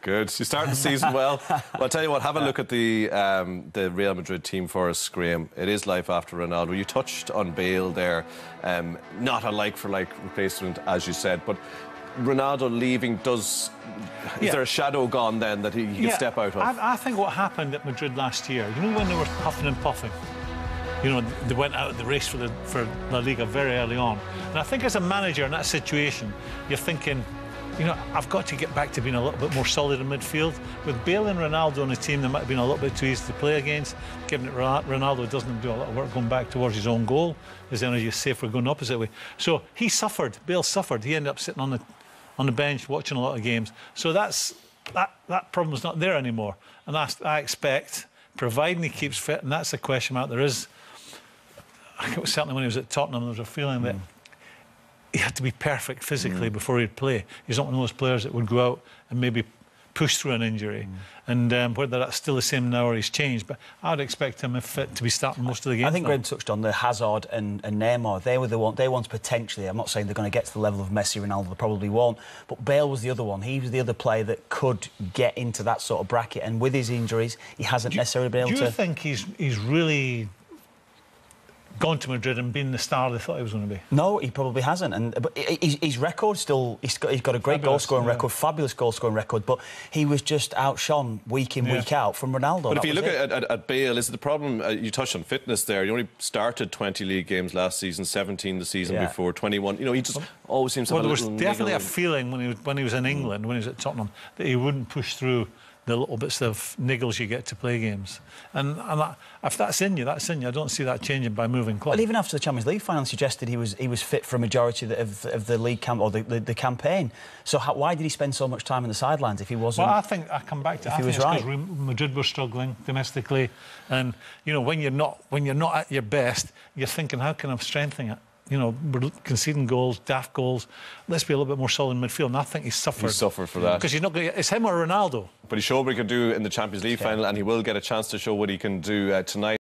Good. You start the season well. Well, I'll tell you what, have a look at the Real Madrid team for us, Graeme. It is life after Ronaldo. You touched on Bale there. Not a like-for-like replacement, as you said, but Ronaldo leaving is there a shadow gone then that he can step out of? I think what happened at Madrid last year, you know, when they were puffing and puffing, you know, they went out of the race for La Liga very early on. And I think as a manager in that situation, you're thinking, you know, I've got to get back to being a little bit more solid in midfield. With Bale and Ronaldo on the team, they might have been a little bit too easy to play against, given that Ronaldo doesn't do a lot of work going back towards his own goal. His energy is safer going the opposite way. So he suffered. Bale suffered. He ended up sitting on the bench watching a lot of games. So that problem's not there anymore. And I expect, providing he keeps fit, and that's the question mark there is. Certainly when he was at Tottenham, there was a feeling that he had to be perfect physically before he'd play. He's not one of those players that would go out and maybe push through an injury. And whether that's still the same now or he's changed, but I would expect him, if fit, to be starting most of the games. I think Graeme touched on the Hazard and Neymar. They were the one. They want potentially. I'm not saying they're going to get to the level of Messi, Ronaldo. They probably won't. But Bale was the other one. He was the other player that could get into that sort of bracket. And with his injuries, he hasn't necessarily been able to. Do you think he's really gone to Madrid and been the star they thought he was going to be? No, he probably hasn't. But his record still, he's got a great goal-scoring record, fabulous goal-scoring record, but he was just outshone week in, week out from Ronaldo. But if you look at Bale, is it the problem, you touched on fitness there, he only started 20 league games last season, 17 the season before, 21. You know, he just always seems to have a little there was definitely a feeling when he was in England, when he was at Tottenham, that he wouldn't push through the little bits of niggles you get to play games. And if that's in you, that's in you. I don't see that changing by moving club. Well, even after the Champions League final, suggested he was fit for a majority of the league camp or the campaign. So why did he spend so much time on the sidelines if he wasn't? Well, I think I come back to. I think it's because Madrid were struggling domestically, and you know, when you're not at your best, you're thinking, how can I strengthen it? You know, we're conceding goals, daft goals. Let's be a little bit more solid in midfield. And I think he suffered. He suffered for that. Because you're not going to... It's him or Ronaldo. But he showed what he could do in the Champions League final, and he will get a chance to show what he can do tonight.